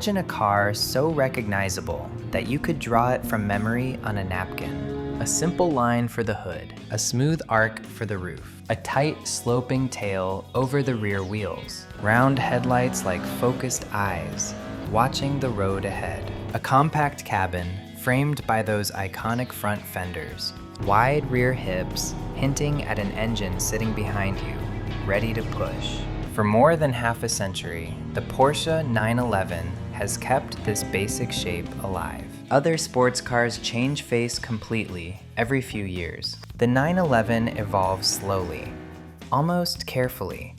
Imagine a car so recognizable that you could draw it from memory on a napkin. A simple line for the hood, a smooth arc for the roof, a tight sloping tail over the rear wheels, round headlights like focused eyes, watching the road ahead, a compact cabin framed by those iconic front fenders, wide rear hips hinting at an engine sitting behind you, ready to push. For more than half a century, the Porsche 911 has kept this basic shape alive. Other sports cars change face completely every few years. The 911 evolves slowly, almost carefully,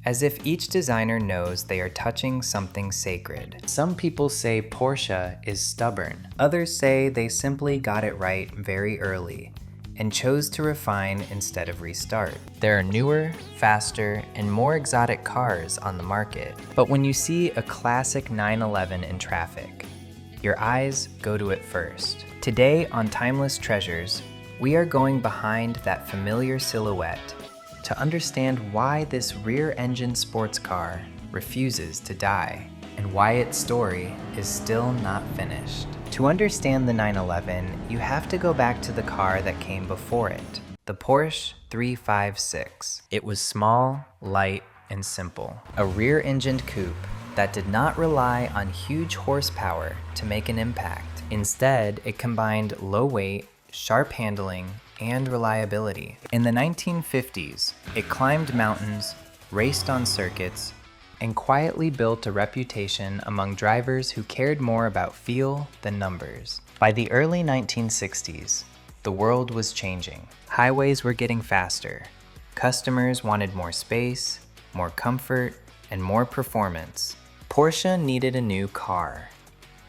as if each designer knows they are touching something sacred. Some people say Porsche is stubborn. Others say they simply got it right very early and chose to refine instead of restart. There are newer, faster, and more exotic cars on the market. But when you see a classic 911 in traffic, your eyes go to it first. Today on Timeless Treasures, we are going behind that familiar silhouette to understand why this rear-engine sports car refuses to die and why its story is still not finished. To understand the 911, you have to go back to the car that came before it, the Porsche 356. It was small, light, and simple. A rear-engined coupe that did not rely on huge horsepower to make an impact. Instead, it combined low weight, sharp handling, and reliability. In the 1950s, it climbed mountains, raced on circuits, and quietly built a reputation among drivers who cared more about feel than numbers. By the early 1960s, the world was changing. Highways were getting faster. Customers wanted more space, more comfort, and more performance. Porsche needed a new car,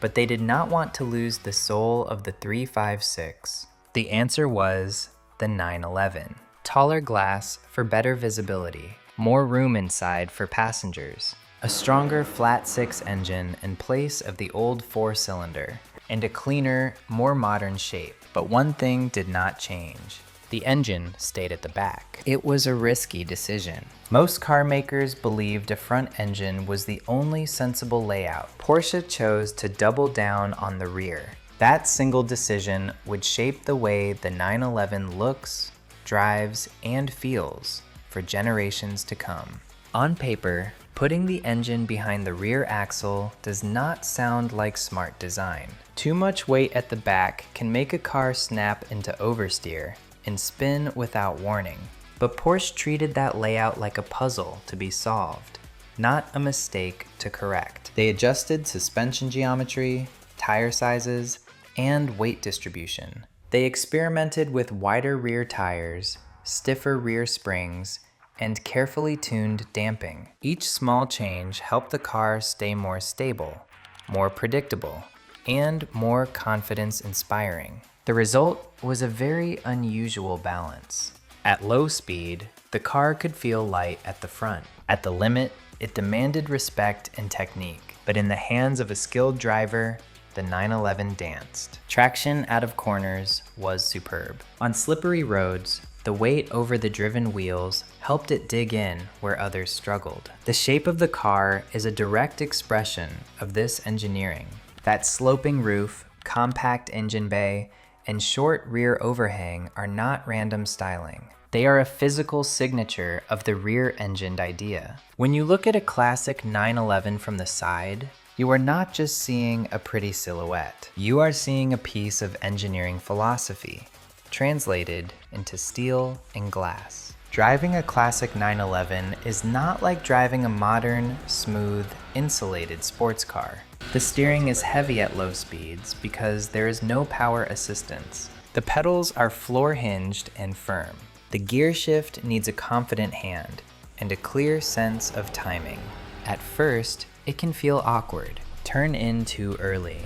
but they did not want to lose the soul of the 356. The answer was the 911. Taller glass for better visibility, more room inside for passengers, a stronger flat-six engine in place of the old four-cylinder, and a cleaner, more modern shape. But one thing did not change. The engine stayed at the back. It was a risky decision. Most car makers believed a front engine was the only sensible layout. Porsche chose to double down on the rear. That single decision would shape the way the 911 looks, drives, and feels for generations to come. On paper, putting the engine behind the rear axle does not sound like smart design. Too much weight at the back can make a car snap into oversteer and spin without warning. But Porsche treated that layout like a puzzle to be solved, not a mistake to correct. They adjusted suspension geometry, tire sizes, and weight distribution. They experimented with wider rear tires, stiffer rear springs, and carefully tuned damping. Each small change helped the car stay more stable, more predictable, and more confidence-inspiring. The result was a very unusual balance. At low speed, the car could feel light at the front. At the limit, it demanded respect and technique. But in the hands of a skilled driver, the 911 danced. Traction out of corners was superb. On slippery roads, the weight over the driven wheels helped it dig in where others struggled. The shape of the car is a direct expression of this engineering. That sloping roof, compact engine bay, and short rear overhang are not random styling. They are a physical signature of the rear-engined idea. When you look at a classic 911 from the side, you are not just seeing a pretty silhouette. You are seeing a piece of engineering philosophy, translated into steel and glass. Driving a classic 911 is not like driving a modern, smooth, insulated sports car. The steering is heavy at low speeds because there is no power assistance. The pedals are floor-hinged and firm. The gear shift needs a confident hand and a clear sense of timing. At first, it can feel awkward. Turn in too early.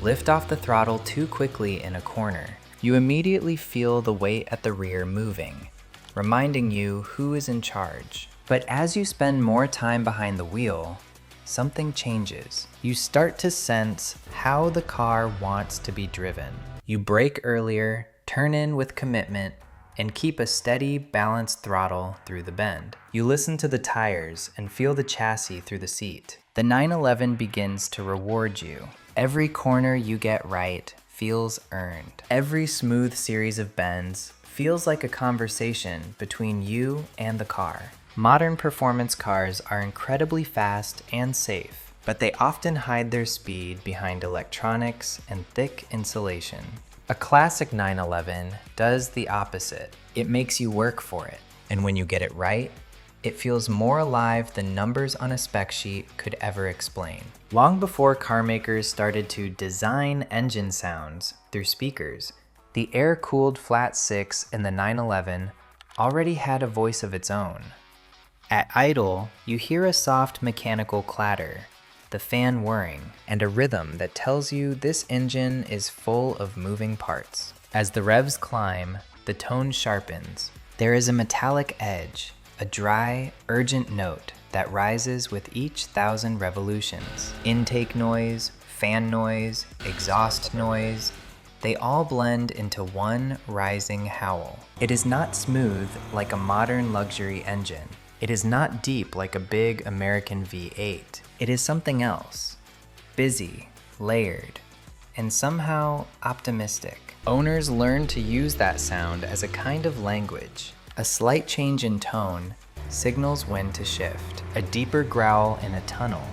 Lift off the throttle too quickly in a corner. You immediately feel the weight at the rear moving, reminding you who is in charge. But as you spend more time behind the wheel, something changes. You start to sense how the car wants to be driven. You brake earlier, turn in with commitment, and keep a steady, balanced throttle through the bend. You listen to the tires and feel the chassis through the seat. The 911 begins to reward you. Every corner you get right feels earned. Every smooth series of bends feels like a conversation between you and the car. Modern performance cars are incredibly fast and safe, but they often hide their speed behind electronics and thick insulation. A classic 911 does the opposite. It makes you work for it, and when you get it right, it feels more alive than numbers on a spec sheet could ever explain. Long before car makers started to design engine sounds through speakers, the air-cooled flat six in the 911 already had a voice of its own. At idle, you hear a soft mechanical clatter, the fan whirring, and a rhythm that tells you this engine is full of moving parts. As the revs climb, the tone sharpens. There is a metallic edge, a dry, urgent note that rises with each 1,000 revolutions. Intake noise, fan noise, exhaust noise, they all blend into one rising howl. It is not smooth like a modern luxury engine. It is not deep like a big American V8. It is something else. Busy, layered, and somehow optimistic. Owners learn to use that sound as a kind of language. A slight change in tone signals when to shift. A deeper growl in a tunnel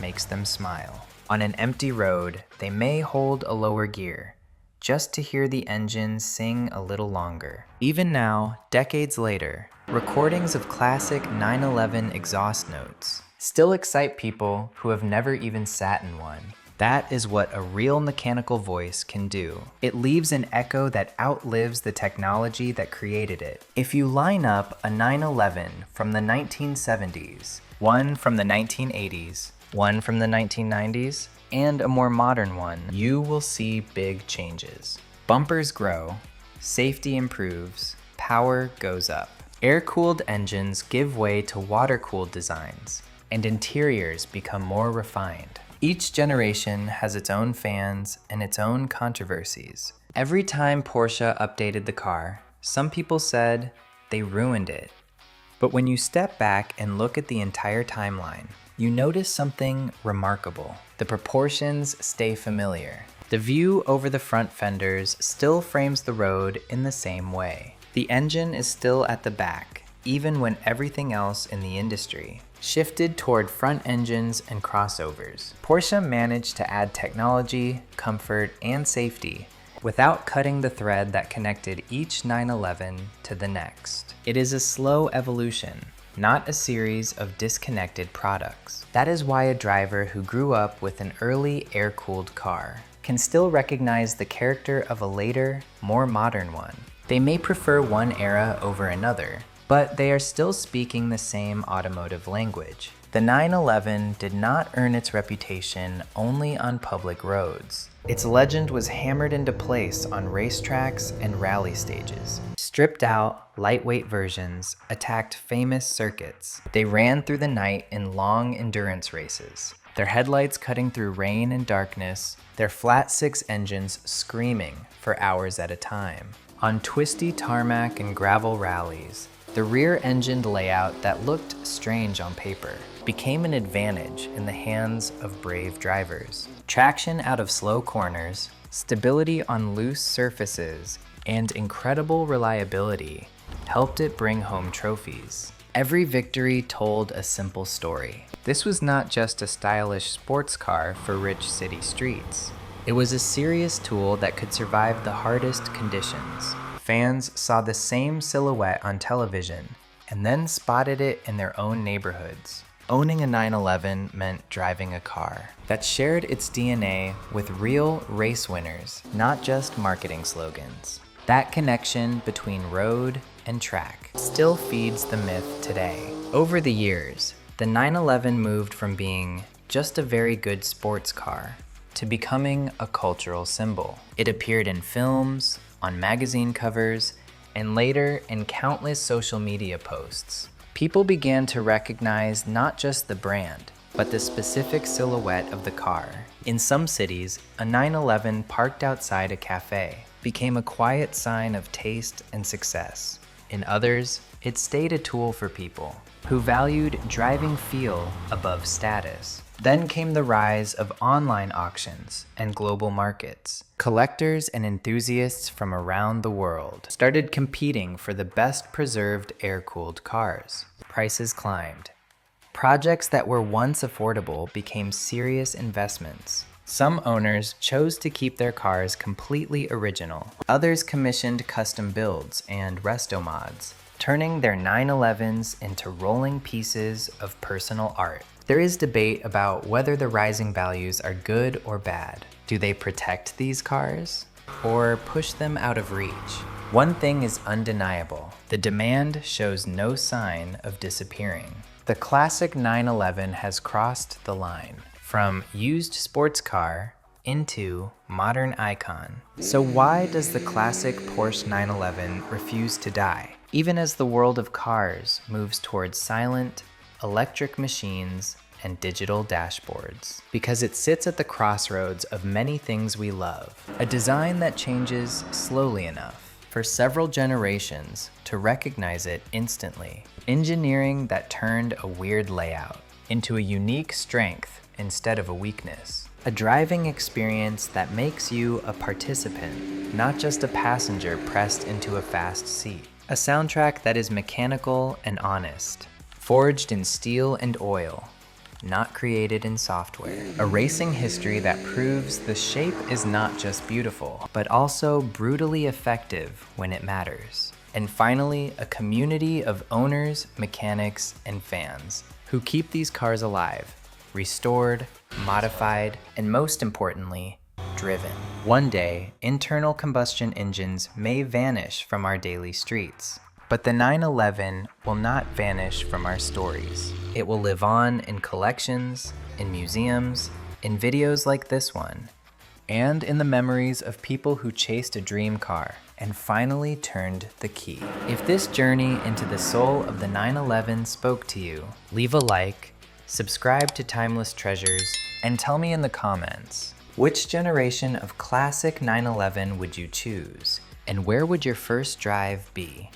makes them smile. On an empty road, they may hold a lower gear, just to hear the engine sing a little longer. Even now, decades later, recordings of classic 911 exhaust notes still excite people who have never even sat in one. That is what a real mechanical voice can do. It leaves an echo that outlives the technology that created it. If you line up a 911 from the 1970s, one from the 1980s, one from the 1990s, and a more modern one, you will see big changes. Bumpers grow, safety improves, power goes up. Air-cooled engines give way to water-cooled designs, and interiors become more refined. Each generation has its own fans and its own controversies. Every time Porsche updated the car, some people said they ruined it. But when you step back and look at the entire timeline, you notice something remarkable. The proportions stay familiar. The view over the front fenders still frames the road in the same way. The engine is still at the back, even when everything else in the industry shifted toward front engines and crossovers. Porsche managed to add technology, comfort, and safety without cutting the thread that connected each 911 to the next. It is a slow evolution, not a series of disconnected products. That is why a driver who grew up with an early air-cooled car can still recognize the character of a later, more modern one. They may prefer one era over another, but they are still speaking the same automotive language. The 911 did not earn its reputation only on public roads. Its legend was hammered into place on racetracks and rally stages. Stripped out, lightweight versions attacked famous circuits. They ran through the night in long endurance races, their headlights cutting through rain and darkness, their flat six engines screaming for hours at a time. On twisty tarmac and gravel rallies, the rear-engined layout that looked strange on paper became an advantage in the hands of brave drivers. Traction out of slow corners, stability on loose surfaces, and incredible reliability helped it bring home trophies. Every victory told a simple story. This was not just a stylish sports car for rich city streets. It was a serious tool that could survive the hardest conditions. Fans saw the same silhouette on television and then spotted it in their own neighborhoods. Owning a 911 meant driving a car that shared its DNA with real race winners, not just marketing slogans. That connection between road and track still feeds the myth today. Over the years, the 911 moved from being just a very good sports car to becoming a cultural symbol. It appeared in films, on magazine covers, and later in countless social media posts. People began to recognize not just the brand, but the specific silhouette of the car. In some cities, a 911 parked outside a cafe became a quiet sign of taste and success. In others, it stayed a tool for people who valued driving feel above status. Then came the rise of online auctions and global markets. Collectors and enthusiasts from around the world started competing for the best preserved air-cooled cars. Prices climbed. Projects that were once affordable became serious investments. Some owners chose to keep their cars completely original. Others commissioned custom builds and resto mods, turning their 911s into rolling pieces of personal art. There is debate about whether the rising values are good or bad. Do they protect these cars or push them out of reach? One thing is undeniable: the demand shows no sign of disappearing. The classic 911 has crossed the line from used sports car into modern icon. So why does the classic Porsche 911 refuse to die? Even as the world of cars moves towards silent, electric machines and digital dashboards. Because it sits at the crossroads of many things we love. A design that changes slowly enough for several generations to recognize it instantly. Engineering that turned a weird layout into a unique strength instead of a weakness. A driving experience that makes you a participant, not just a passenger pressed into a fast seat. A soundtrack that is mechanical and honest, forged in steel and oil, not created in software. A racing history that proves the shape is not just beautiful, but also brutally effective when it matters. And finally, a community of owners, mechanics, and fans who keep these cars alive, restored, modified, and most importantly, driven. One day, internal combustion engines may vanish from our daily streets, but the 911 will not vanish from our stories. It will live on in collections, in museums, in videos like this one, and in the memories of people who chased a dream car and finally turned the key. If this journey into the soul of the 911 spoke to you, leave a like, subscribe to Timeless Treasures, and tell me in the comments, which generation of classic 911 would you choose, and where would your first drive be?